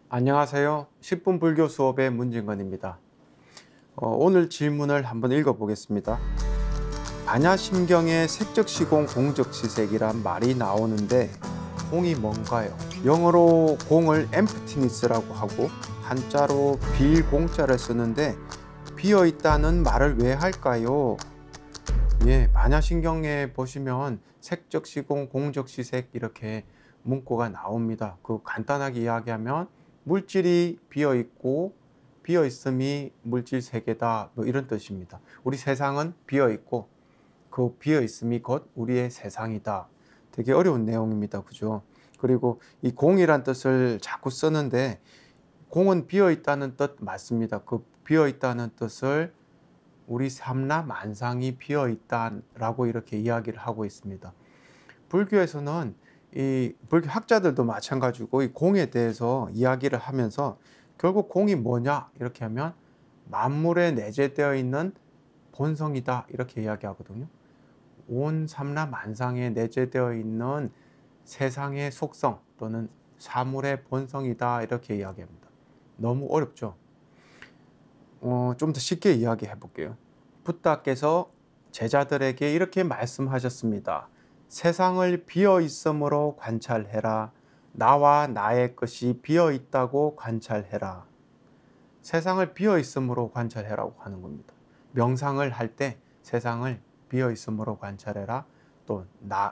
안녕하세요. 10분 불교 수업의 문진건입니다. 오늘 질문을 한번 읽어보겠습니다. 반야심경에 색적시공 공적시색이란 말이 나오는데 공이 뭔가요? 영어로 공을 emptiness라고 하고 한자로 빌공자를 쓰는데 비어있다는 말을 왜 할까요? 예, 반야심경에 보시면 색적시공 공적시색 이렇게 문구가 나옵니다. 그 간단하게 이야기하면 물질이 비어있고 비어있음이 물질 세계다, 뭐 이런 뜻입니다. 우리 세상은 비어있고 그 비어있음이 곧 우리의 세상이다. 되게 어려운 내용입니다. 그죠? 그리고 이 공이란 뜻을 자꾸 쓰는데 공은 비어있다는 뜻 맞습니다. 그 비어있다는 뜻을 우리 삼라 만상이 비어있다라고 이렇게 이야기를 하고 있습니다. 불교에서는 이 불교 학자들도 마찬가지고 이 공에 대해서 이야기를 하면서 결국 공이 뭐냐 이렇게 하면 만물에 내재되어 있는 본성이다 이렇게 이야기하거든요. 온 삼라 만상에 내재되어 있는 세상의 속성 또는 사물의 본성이다 이렇게 이야기합니다. 너무 어렵죠? 좀 더 쉽게 이야기해 볼게요. 붓다께서 제자들에게 이렇게 말씀하셨습니다. 세상을 비어 있음으로 관찰해라. 나와 나의 것이 비어 있다고 관찰해라. 세상을 비어 있음으로 관찰해라고 하는 겁니다. 명상을 할 때 세상을 비어 있음으로 관찰해라. 또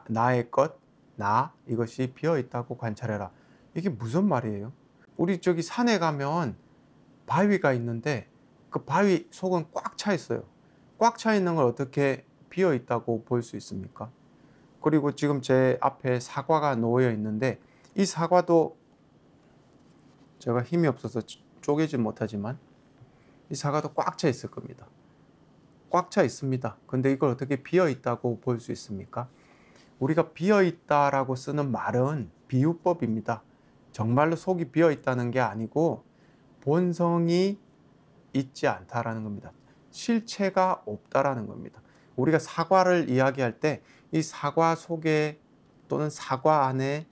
나의 것, 나 이것이 비어 있다고 관찰해라. 이게 무슨 말이에요? 우리 저기 산에 가면 바위가 있는데 그 바위 속은 꽉 차 있어요. 꽉 차 있는 걸 어떻게 비어 있다고 볼 수 있습니까? 그리고 지금 제 앞에 사과가 놓여 있는데 이 사과도 제가 힘이 없어서 쪼개지 못하지만 이 사과도 꽉 차 있을 겁니다. 꽉 차 있습니다. 근데 이걸 어떻게 비어 있다고 볼 수 있습니까? 우리가 비어 있다라고 쓰는 말은 비유법입니다. 정말로 속이 비어 있다는 게 아니고 본성이 있지 않다라는 겁니다. 실체가 없다라는 겁니다. 우리가 사과를 이야기할 때 이 사과 속에 또는 사과 안에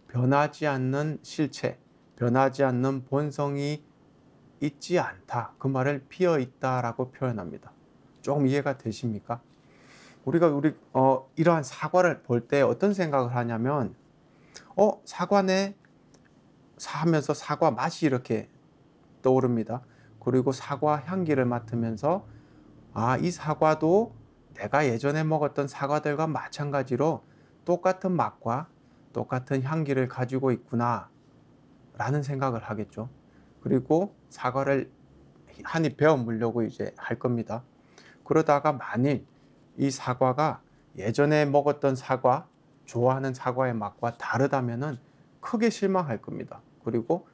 변하지 않는 실체, 변하지 않는 본성이 있지 않다. 그 말을 비어 있다라고 표현합니다. 조금 이해가 되십니까? 우리가 이러한 사과를 볼 때 어떤 생각을 하냐면 사과네 하면서 사과 맛이 이렇게 떠오릅니다. 그리고 사과 향기를 맡으면서 이 사과도 내가 예전에 먹었던 사과들과 마찬가지로 똑같은 맛과 똑같은 향기를 가지고 있구나 라는 생각을 하겠죠. 그리고 사과를 한 입 베어 물려고 이제 할 겁니다. 그러다가 만일 이 사과가 예전에 먹었던 사과, 좋아하는 사과의 맛과 다르다면은 크게 실망할 겁니다. 그리고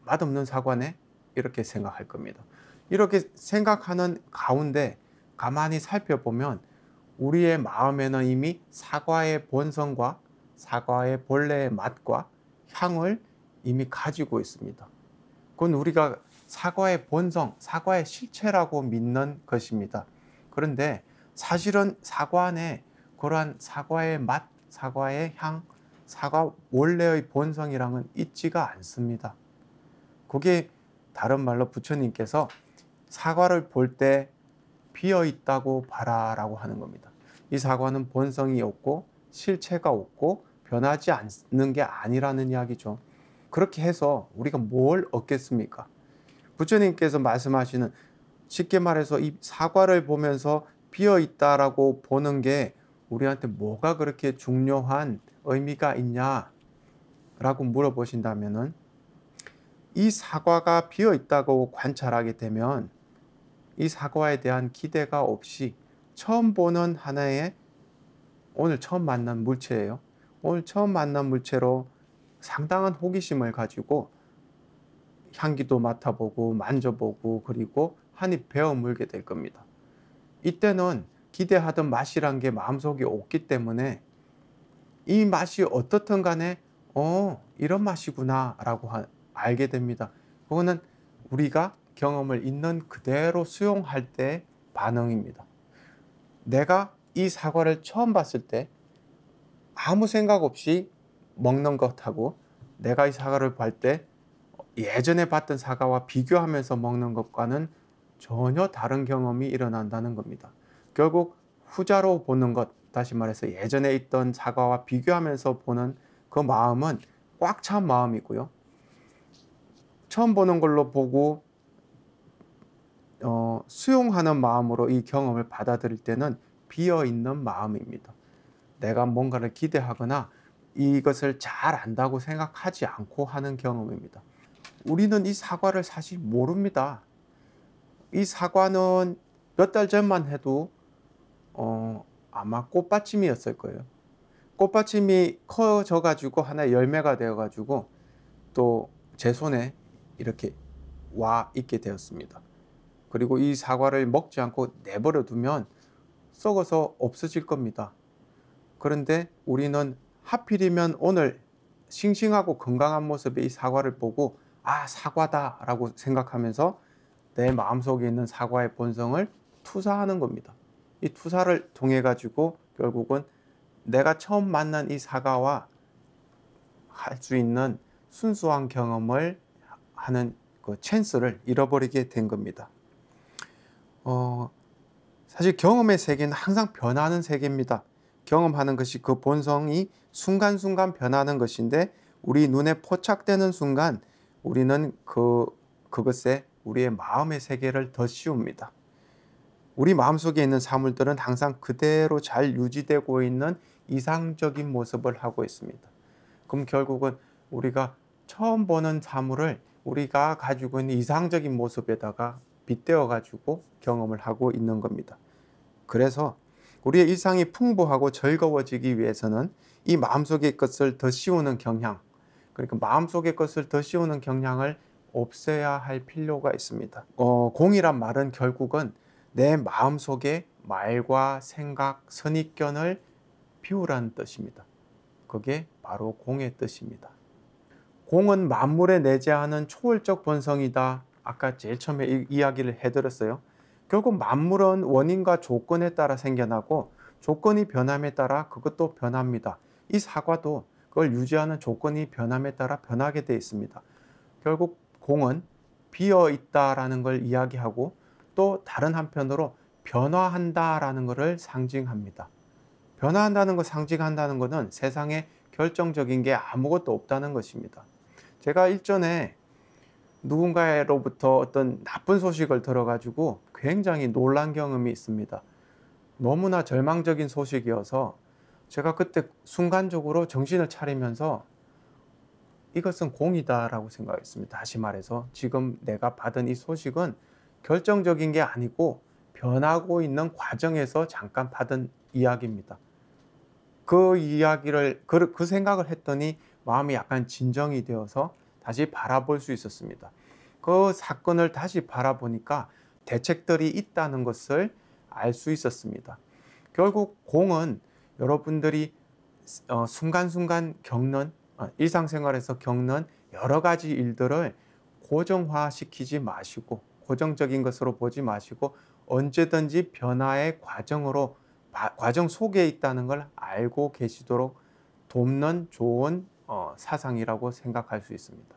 맛없는 사과네 이렇게 생각할 겁니다. 이렇게 생각하는 가운데 가만히 살펴보면 우리의 마음에는 이미 사과의 본성과 사과의 본래의 맛과 향을 이미 가지고 있습니다. 그건 우리가 사과의 본성, 사과의 실체라고 믿는 것입니다. 그런데 사실은 사과 안에 그러한 사과의 맛, 사과의 향, 사과 원래의 본성이랑은 있지가 않습니다. 그게 다른 말로 부처님께서 사과를 볼 때 비어 있다고 봐라라고 하는 겁니다. 이 사과는 본성이 없고 실체가 없고 변하지 않는 게 아니라는 이야기죠. 그렇게 해서 우리가 뭘 얻겠습니까? 부처님께서 말씀하시는, 쉽게 말해서 이 사과를 보면서 비어 있다라고 보는 게 우리한테 뭐가 그렇게 중요한 의미가 있냐라고 물어보신다면은 이 사과가 비어 있다고 관찰하게 되면 이 사과에 대한 기대가 없이 처음 보는 하나의, 오늘 처음 만난 물체예요. 오늘 처음 만난 물체로 상당한 호기심을 가지고 향기도 맡아보고 만져보고 그리고 한 입 베어 물게 될 겁니다. 이때는 기대하던 맛이란 게 마음속에 없기 때문에 이 맛이 어떻든 간에 이런 맛이구나 라고 알게 됩니다. 그거는 우리가 경험을 있는 그대로 수용할 때 반응입니다. 내가 이 사과를 처음 봤을 때 아무 생각 없이 먹는 것하고 내가 이 사과를 볼 때 예전에 봤던 사과와 비교하면서 먹는 것과는 전혀 다른 경험이 일어난다는 겁니다. 결국 후자로 보는 것, 다시 말해서 예전에 있던 사과와 비교하면서 보는 그 마음은 꽉 찬 마음이고요. 처음 보는 걸로 보고 수용하는 마음으로 이 경험을 받아들일 때는 비어있는 마음입니다. 내가 뭔가를 기대하거나 이것을 잘 안다고 생각하지 않고 하는 경험입니다. 우리는 이 사과를 사실 모릅니다. 이 사과는 몇 달 전만 해도 아마 꽃받침이었을 거예요. 꽃받침이 커져 가지고 하나의 열매가 되어 가지고 또 제 손에 이렇게 와 있게 되었습니다. 그리고 이 사과를 먹지 않고 내버려 두면 썩어서 없어질 겁니다. 그런데 우리는 하필이면 오늘 싱싱하고 건강한 모습의 이 사과를 보고 아, 사과다 라고 생각하면서 내 마음속에 있는 사과의 본성을 투사하는 겁니다. 이 투사를 통해 가지고 결국은 내가 처음 만난 이 사과와 할 수 있는 순수한 경험을 하는 그 찬스를 잃어버리게 된 겁니다. 사실 경험의 세계는 항상 변하는 세계입니다. 경험하는 것이 그 본성이 순간순간 변하는 것인데 우리 눈에 포착되는 순간 우리는 그것에 우리의 마음의 세계를 더 씌웁니다. 우리 마음속에 있는 사물들은 항상 그대로 잘 유지되고 있는 이상적인 모습을 하고 있습니다. 그럼 결국은 우리가 처음 보는 사물을 우리가 가지고 있는 이상적인 모습에다가 빗대어 가지고 경험을 하고 있는 겁니다. 그래서 우리의 일상이 풍부하고 즐거워지기 위해서는 이 마음속의 것을 더 씌우는 경향, 그러니까 마음속의 것을 더 씌우는 경향을 없애야 할 필요가 있습니다. 공이란 말은 결국은 내 마음속에 말과 생각, 선입견을 비우라는 뜻입니다. 그게 바로 공의 뜻입니다. 공은 만물에 내재하는 초월적 본성이다. 아까 제일 처음에 이야기를 해드렸어요. 결국 만물은 원인과 조건에 따라 생겨나고 조건이 변함에 따라 그것도 변합니다. 이 사과도 그걸 유지하는 조건이 변함에 따라 변하게 되어 있습니다. 결국 공은 비어 있다라는 걸 이야기하고 또 다른 한편으로 변화한다라는 것을 상징합니다. 변화한다는 것, 상징한다는 것은 세상에 결정적인 게 아무것도 없다는 것입니다. 제가 일전에 누군가로부터 어떤 나쁜 소식을 들어가지고 굉장히 놀란 경험이 있습니다. 너무나 절망적인 소식이어서 제가 그때 순간적으로 정신을 차리면서 이것은 공이다라고 생각했습니다. 다시 말해서 지금 내가 받은 이 소식은 결정적인 게 아니고 변하고 있는 과정에서 잠깐 받은 이야기입니다. 그 이야기를 그 생각을 했더니 마음이 약간 진정이 되어서 다시 바라볼 수 있었습니다. 그 사건을 다시 바라보니까 대책들이 있다는 것을 알 수 있었습니다. 결국 공은 여러분들이 순간순간 겪는 일상생활에서 겪는 여러 가지 일들을 고정화시키지 마시고 고정적인 것으로 보지 마시고 언제든지 변화의 과정 속에 있다는 걸 알고 계시도록 돕는 좋은 사상이라고 생각할 수 있습니다.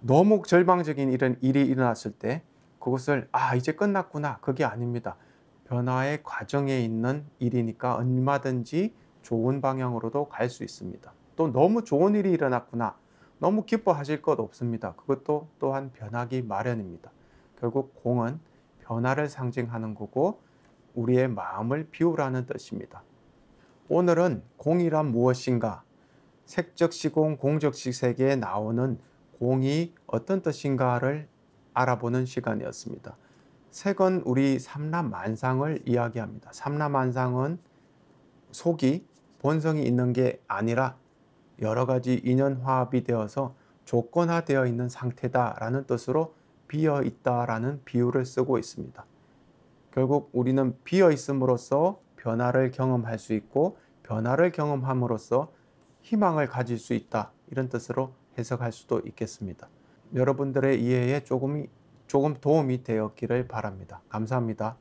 너무 절망적인 일이 일어났을 때 그것을 이제 끝났구나, 그게 아닙니다. 변화의 과정에 있는 일이니까 얼마든지 좋은 방향으로도 갈 수 있습니다. 또 너무 좋은 일이 일어났구나, 너무 기뻐하실 것 없습니다. 그것도 또한 변하기 마련입니다. 결국 공은 변화를 상징하는 거고 우리의 마음을 비우라는 뜻입니다. 오늘은 공이란 무엇인가, 색적 시공, 공적 시세계에 나오는 공이 어떤 뜻인가를 알아보는 시간이었습니다. 색은 우리 삼라만상을 이야기합니다. 삼라만상은 속이 본성이 있는 게 아니라 여러 가지 인연화합이 되어서 조건화되어 있는 상태다라는 뜻으로 비어 있다라는 비유를 쓰고 있습니다. 결국 우리는 비어 있음으로써 변화를 경험할 수 있고 변화를 경험함으로써 희망을 가질 수 있다, 이런 뜻으로 해석할 수도 있겠습니다. 여러분들의 이해에 조금 도움이 되었기를 바랍니다. 감사합니다.